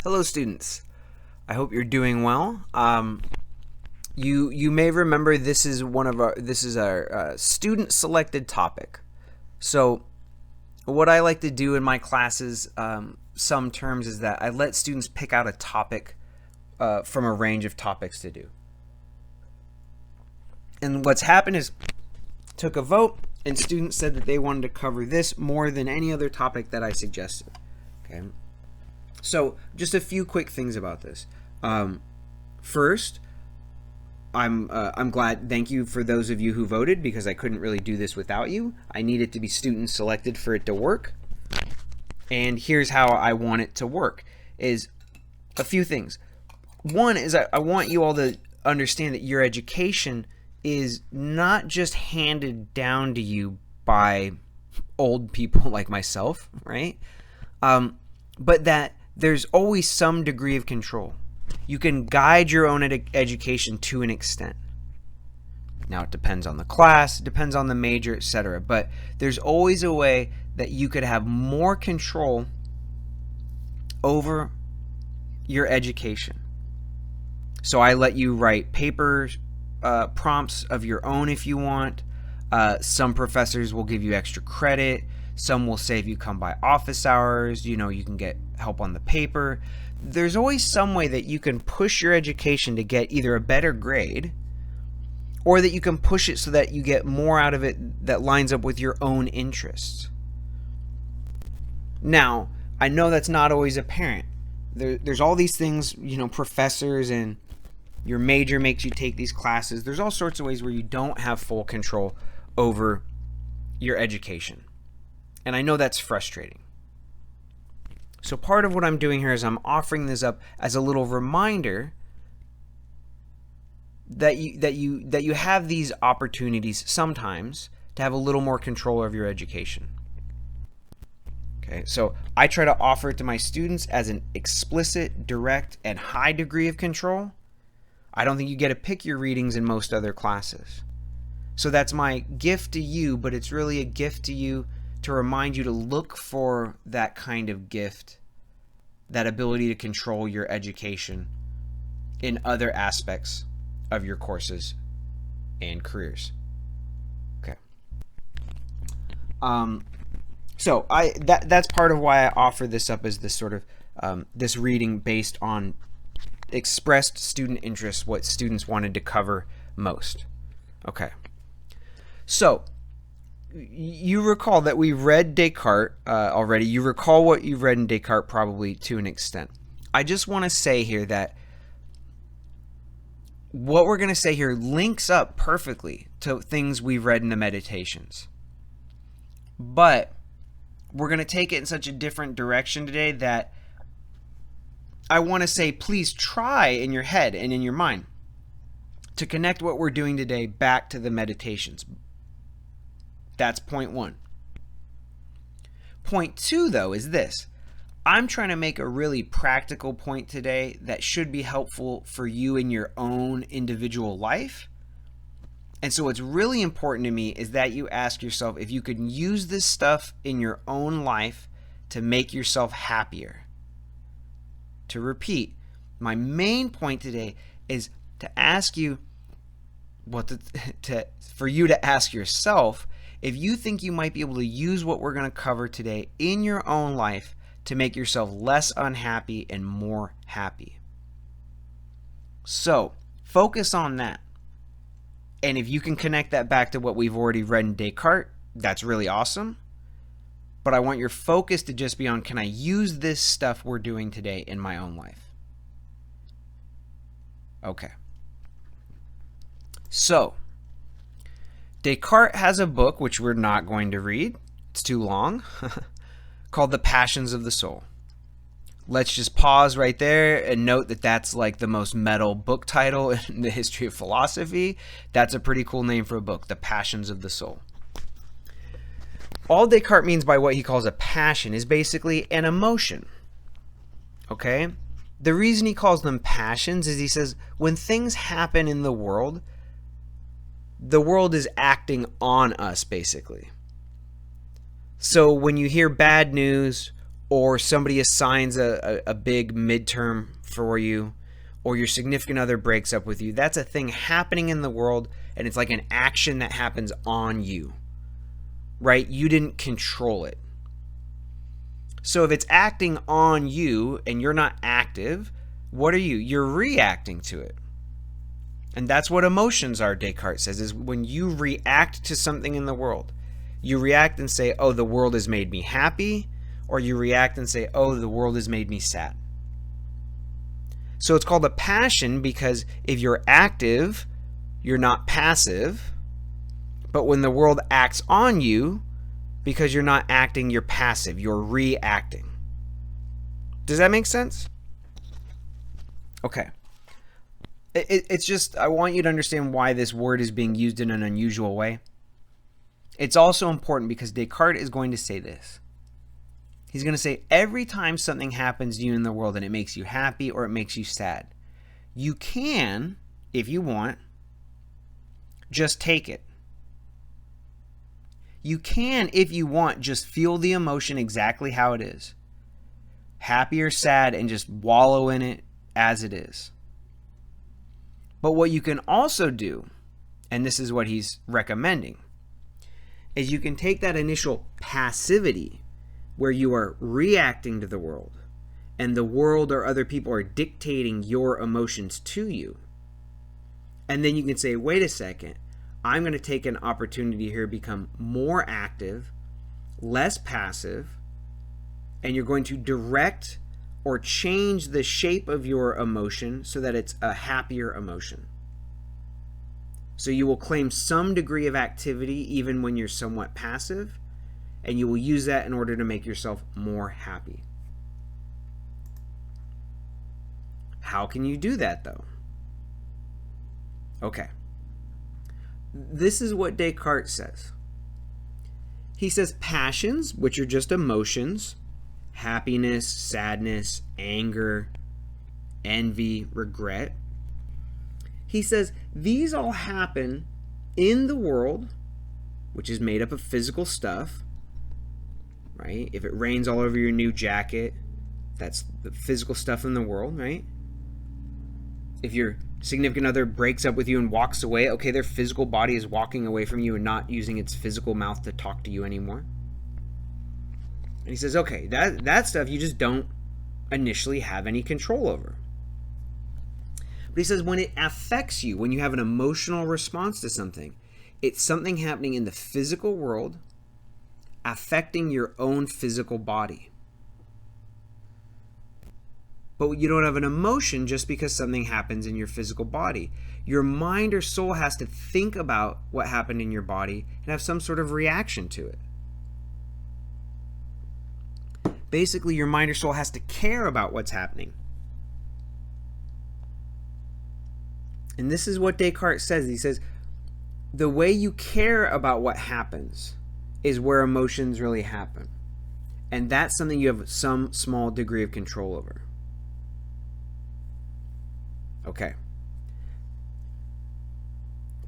Hello, students. I hope you're doing well. You may remember this is our student selected topic. So what I like to do in my classes, some terms, is that I let students pick out a topic from a range of topics to do. And what's happened is took a vote, and students said that they wanted to cover this more than any other topic that I suggested. Okay. So just a few quick things about this. First, I'm glad. Thank you for those of you who voted, because I couldn't really do this without you. I need it to be student selected for it to work. And here's how I want it to work: is a few things. One is I want you all to understand that your education is not just handed down to you by old people like myself, right? But that there's always some degree of control. You can guide your own education to an extent. Now, it depends on the class, it depends on the major, etc. But there's always a way that you could have more control over your education. So I let you write paper prompts of your own if you want. Some professors will give you extra credit. Some will say if you come by office hours, you can get help on the paper. There's always some way that you can push your education to get either a better grade, or that you can push it so that you get more out of it that lines up with your own interests. Now, I know that's not always apparent. There's all these things, professors, and your major makes you take these classes. There's all sorts of ways where you don't have full control over your education. And I know that's frustrating. So part of what I'm doing here is I'm offering this up as a little reminder that you have these opportunities sometimes to have a little more control over your education. Okay, so I try to offer it to my students as an explicit, direct, and high degree of control. I don't think you get to pick your readings in most other classes. So that's my gift to you, but it's really a gift to you to remind you to look for that kind of gift, that ability to control your education in other aspects of your courses and careers. Okay. So that's part of why I offer this up as this sort of this reading based on expressed student interest, what students wanted to cover most. Okay. So you recall that we read Descartes already. You recall what you've read in Descartes probably to an extent. I just want to say here that what we're going to say here links up perfectly to things we've read in the Meditations. But we're going to take it in such a different direction today that I want to say, please try in your head and in your mind to connect what we're doing today back to the Meditations. That's point one. Point two, though, is this. I'm trying to make a really practical point today that should be helpful for you in your own individual life. And so what's really important to me is that you ask yourself if you can use this stuff in your own life to make yourself happier. To repeat, my main point today is to ask you for you to ask yourself if you think you might be able to use what we're going to cover today in your own life to make yourself less unhappy and more happy. So, focus on that. And if you can connect that back to what we've already read in Descartes, that's really awesome. But I want your focus to just be on, can I use this stuff we're doing today in my own life? Okay. So, Descartes has a book, which we're not going to read. It's too long. Called The Passions of the Soul. Let's just pause right there and note that that's like the most metal book title in the history of philosophy. That's a pretty cool name for a book, The Passions of the Soul. All Descartes means by what he calls a passion is basically an emotion. Okay? The reason he calls them passions is he says when things happen in the world is acting on us, basically. So when you hear bad news or somebody assigns a big midterm for you, or your significant other breaks up with you. That's a thing happening in the world, and it's like an action that happens on you, right? You didn't control it. So if it's acting on you and you're not active, what are you? You're reacting to it. And that's what emotions are, Descartes says, is when you react to something in the world. You react and say, oh, the world has made me happy, or you react and say, oh, the world has made me sad. So it's called a passion because if you're active, you're not passive. But when the world acts on you, because you're not acting, you're passive. You're reacting. Does that make sense? Okay. It's just, I want you to understand why this word is being used in an unusual way. It's also important because Descartes is going to say this. He's going to say every time something happens to you in the world and it makes you happy or it makes you sad, you can, if you want, just take it. You can, if you want, just feel the emotion exactly how it is. Happy or sad, and just wallow in it as it is. But what you can also do, and this is what he's recommending, is you can take that initial passivity where you are reacting to the world and the world or other people are dictating your emotions to you. And then you can say, wait a second, I'm going to take an opportunity here to become more active, less passive, and you're going to direct or change the shape of your emotion so that it's a happier emotion. So you will claim some degree of activity even when you're somewhat passive, and you will use that in order to make yourself more happy. How can you do that, though? Okay. This is what Descartes says. He says passions, which are just emotions, happiness, sadness, anger, envy, regret. He says these all happen in the world, which is made up of physical stuff, right? If it rains all over your new jacket, that's the physical stuff in the world, right? If your significant other breaks up with you and walks away, okay, their physical body is walking away from you and not using its physical mouth to talk to you anymore. And he says, okay, that stuff you just don't initially have any control over. But he says when it affects you, when you have an emotional response to something, it's something happening in the physical world affecting your own physical body. But you don't have an emotion just because something happens in your physical body. Your mind or soul has to think about what happened in your body and have some sort of reaction to it. Basically, your mind or soul has to care about what's happening. And this is what Descartes says. He says, the way you care about what happens is where emotions really happen. And that's something you have some small degree of control over. Okay.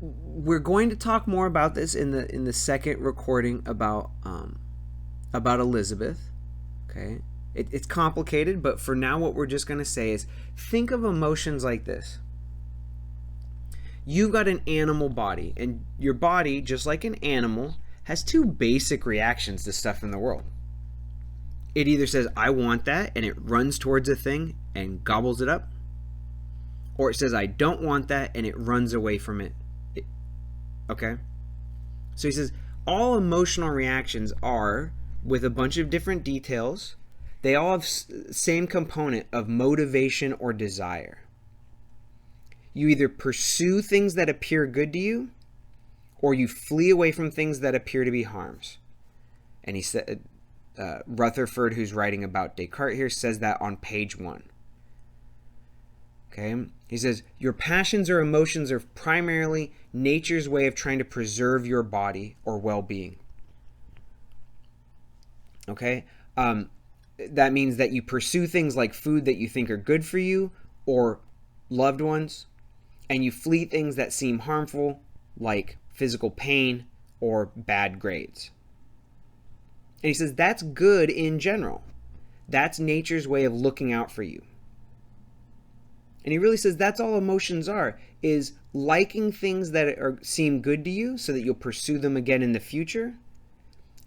We're going to talk more about this in the second recording about Elizabeth. Okay. It's complicated, but for now what we're just going to say is think of emotions like this. You've got an animal body, and your body, just like an animal, has two basic reactions to stuff in the world. It either says, I want that, and it runs towards a thing and gobbles it up. Or it says, I don't want that, and it runs away from it. Okay? So he says, all emotional reactions are, with a bunch of different details, they all have same component of motivation or desire. You either pursue things that appear good to you, or you flee away from things that appear to be harms. And he said, Rutherford, who's writing about Descartes here, says that on page 1. Okay? He says, your passions or emotions are primarily nature's way of trying to preserve your body or well-being. Okay? That means that you pursue things like food that you think are good for you or loved ones, and you flee things that seem harmful like physical pain or bad grades. And he says that's good in general. That's nature's way of looking out for you. And he really says that's all emotions are, is liking things that seem good to you so that you'll pursue them again in the future,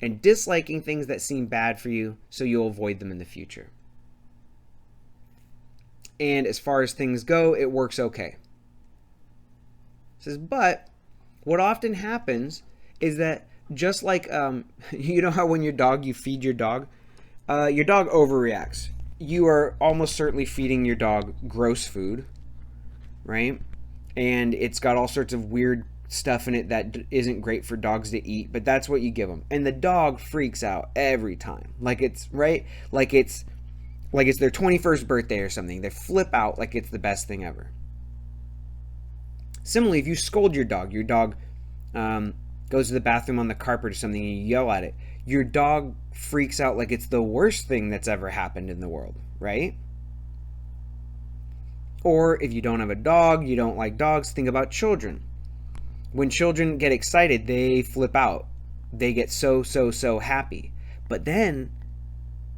and disliking things that seem bad for you so you'll avoid them in the future. And as far as things go, it works okay. He says, but what often happens is that just like, you know how when you feed your dog overreacts. You are almost certainly feeding your dog gross food, right? And it's got all sorts of weird stuff in it that isn't great for dogs to eat, but that's what you give them. And the dog freaks out every time. Like it's their 21st birthday or something. They flip out like it's the best thing ever. Similarly, if you scold your dog goes to the bathroom on the carpet or something and you yell at it, your dog freaks out like it's the worst thing that's ever happened in the world, right? Or if you don't have a dog, you don't like dogs, think about children. When children get excited, they flip out. They get so happy. But then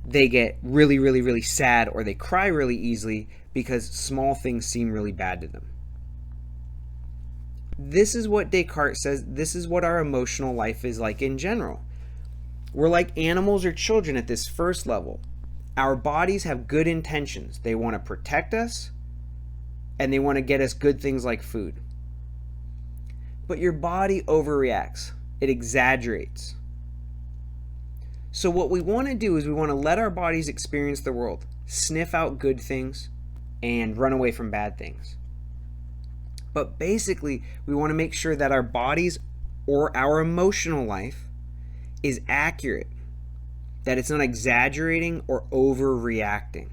they get really, really, really sad, or they cry really easily because small things seem really bad to them. This is what Descartes says. This is what our emotional life is like in general. We're like animals or children at this first level. Our bodies have good intentions. They want to protect us, and they want to get us good things like food. But your body overreacts. It exaggerates. So what we want to do is we want to let our bodies experience the world, sniff out good things, and run away from bad things. But basically, we want to make sure that our bodies or our emotional life is accurate, that it's not exaggerating or overreacting.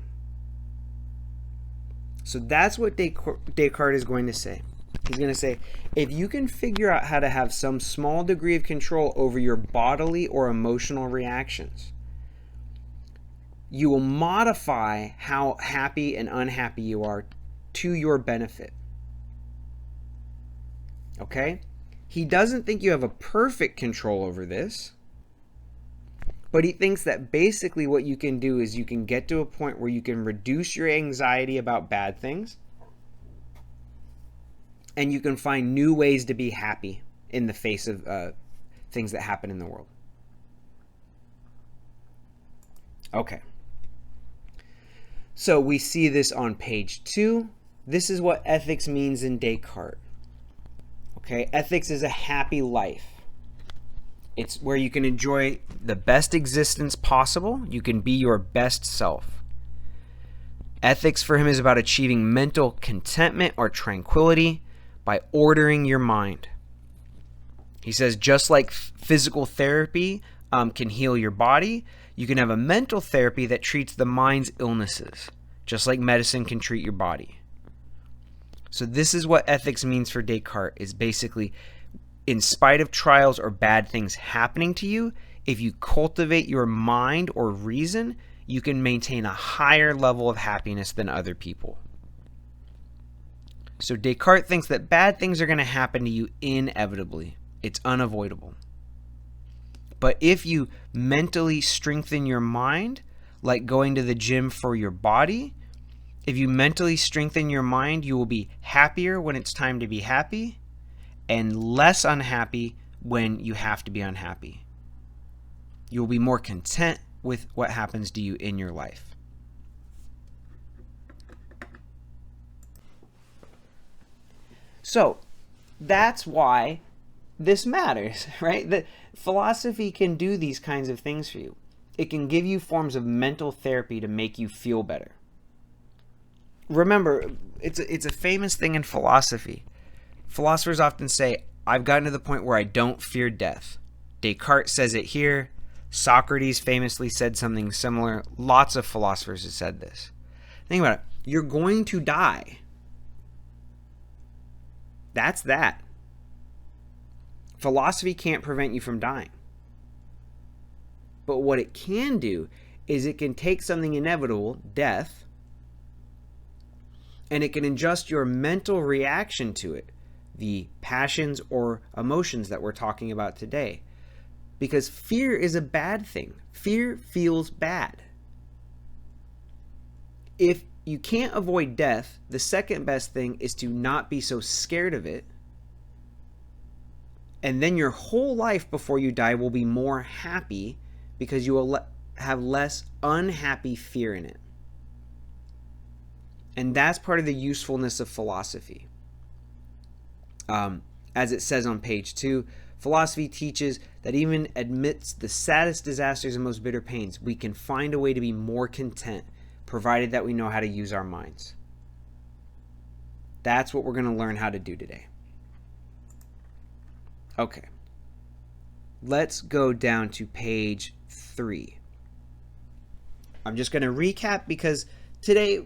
So that's what Descartes is going to say. He's going to say, if you can figure out how to have some small degree of control over your bodily or emotional reactions, you will modify how happy and unhappy you are to your benefit. Okay? He doesn't think you have a perfect control over this, but he thinks that basically what you can do is you can get to a point where you can reduce your anxiety about bad things, and you can find new ways to be happy in the face of things that happen in the world. Okay. So we see this on page 2. This is what ethics means in Descartes. Okay, ethics is a happy life. It's where you can enjoy the best existence possible. You can be your best self. Ethics for him is about achieving mental contentment or tranquility by ordering your mind. He says just like physical therapy can heal your body, you can have a mental therapy that treats the mind's illnesses, just like medicine can treat your body. So this is what ethics means for Descartes, is basically, in spite of trials or bad things happening to you, if you cultivate your mind or reason, you can maintain a higher level of happiness than other people. So Descartes thinks that bad things are going to happen to you inevitably. It's unavoidable. But if you mentally strengthen your mind, like going to the gym for your body, if you mentally strengthen your mind, you will be happier when it's time to be happy, and less unhappy when you have to be unhappy. You will be more content with what happens to you in your life. So that's why this matters, right? That philosophy can do these kinds of things for you. It can give you forms of mental therapy to make you feel better. Remember, it's a famous thing in philosophy. Philosophers often say, I've gotten to the point where I don't fear death. Descartes says it here. Socrates famously said something similar. Lots of philosophers have said this. Think about it. You're going to die. That's that. Philosophy can't prevent you from dying. But what it can do is it can take something inevitable, death, and it can adjust your mental reaction to it, the passions or emotions that we're talking about today. Because fear is a bad thing. Fear feels bad. if you can't avoid death, the second best thing is to not be so scared of it. And then your whole life before you die will be more happy because you will have less unhappy fear in it. And that's part of the usefulness of philosophy. As it says on page 2, philosophy teaches that even amidst the saddest disasters and most bitter pains, we can find a way to be more content, provided that we know how to use our minds. That's what we're going to learn how to do today. Okay. Let's go down to page 3. I'm just going to recap because today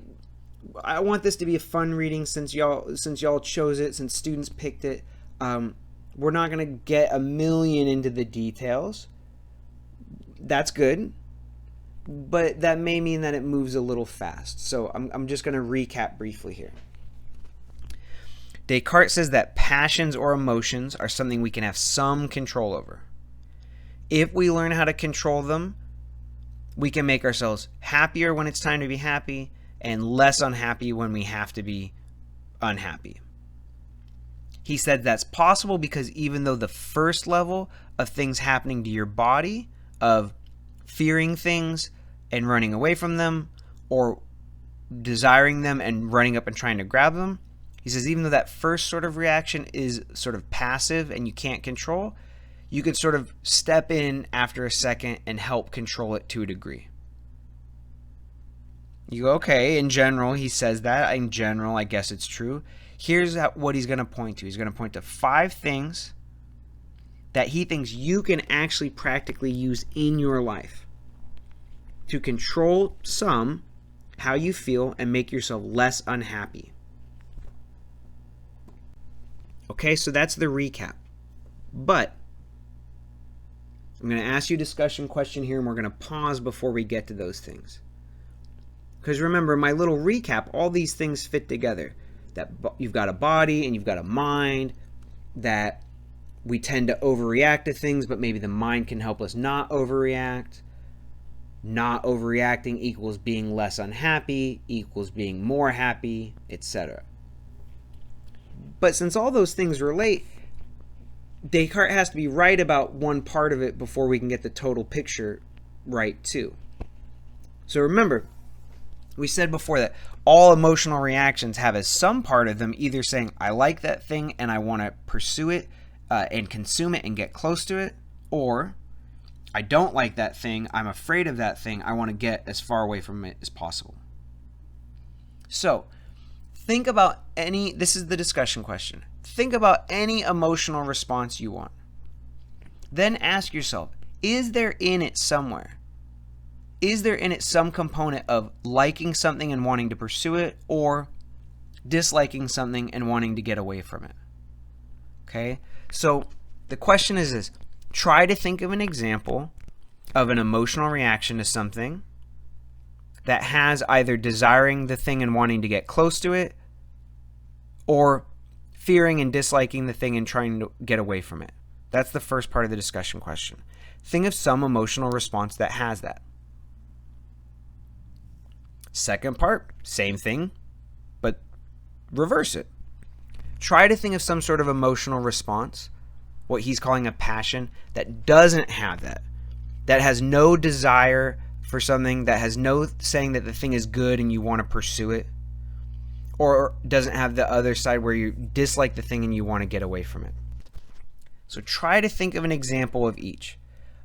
I want this to be a fun reading since y'all chose it, since students picked it. We're not going to get a million into the details. That's good, but that may mean that it moves a little fast. So I'm just going to recap briefly here. Descartes says that passions or emotions are something we can have some control over. If we learn how to control them, we can make ourselves happier when it's time to be happy and less unhappy when we have to be unhappy. He said that's possible because even though the first level of things happening to your body, of fearing things and running away from them, or desiring them and running up and trying to grab them, he says even though that first sort of reaction is sort of passive and you can't control, you could sort of step in after a second and help control it to a degree. You go, okay, in general, he says that. In general, I guess it's true. Here's what he's going to point to. He's going to point to 5 things that he thinks you can actually practically use in your life to control how you feel and make yourself less unhappy. Okay, so that's the recap. But I'm going to ask you a discussion question here, and we're going to pause before we get to those things. Because remember, my little recap, all these things fit together. That you've got a body and you've got a mind, that we tend to overreact to things, but maybe the mind can help us not overreact. Not overreacting equals being less unhappy, equals being more happy, etc. But since all those things relate, Descartes has to be right about one part of it before we can get the total picture right too. So remember, we said before that all emotional reactions have as some part of them either saying, I like that thing and I want to pursue it and consume it and get close to it, or I don't like that thing, I'm afraid of that thing, I want to get as far away from it as possible. So, think about this is the discussion question. Think about any emotional response you want. Then ask yourself, is there in it somewhere? Is there in it some component of liking something and wanting to pursue it, or disliking something and wanting to get away from it? Okay, so the question is this. Try to think of an example of an emotional reaction to something that has either desiring the thing and wanting to get close to it, or fearing and disliking the thing and trying to get away from it. That's the first part of the discussion question. Think of some emotional response that has that. Second part, same thing, but reverse it. Try to think of some sort of emotional response, what he's calling a passion, that doesn't have that. That has no desire for something, that has no saying that the thing is good and you want to pursue it, or doesn't have the other side where you dislike the thing and you want to get away from it. So try to think of an example of each,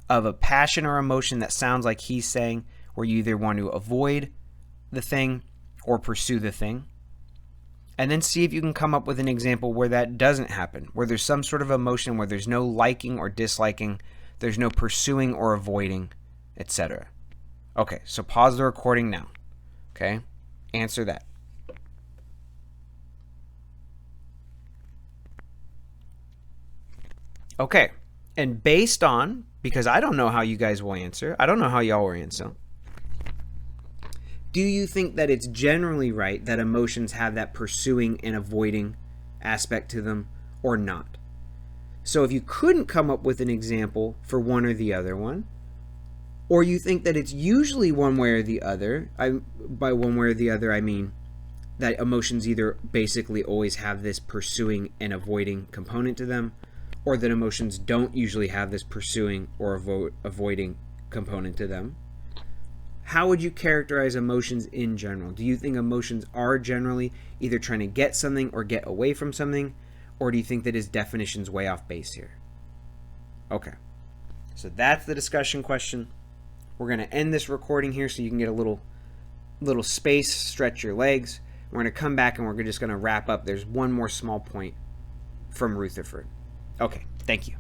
of a passion or emotion that sounds like he's saying, where you either want to avoid the thing or pursue the thing. And then see if you can come up with an example where that doesn't happen, where there's some sort of emotion where there's no liking or disliking, there's no pursuing or avoiding, etc. Okay, so pause the recording now. Okay, answer that. Okay, and based on, because I don't know how you guys will answer, I don't know how y'all will answer, do you think that it's generally right that emotions have that pursuing and avoiding aspect to them, or not? So if you couldn't come up with an example for one or the other one, Or you think that it's usually one way or the other. By one way or the other, I mean that emotions either basically always have this pursuing and avoiding component to them, or that emotions don't usually have this pursuing or avoiding component to them. How would you characterize emotions in general? Do you think emotions are generally either trying to get something or get away from something? Or do you think that his definition's way off base here? Okay. So that's the discussion question. We're going to end this recording here so you can get a little space, stretch your legs. We're going to come back and we're just going to wrap up. There's one more small point from Rutherford. Okay, thank you.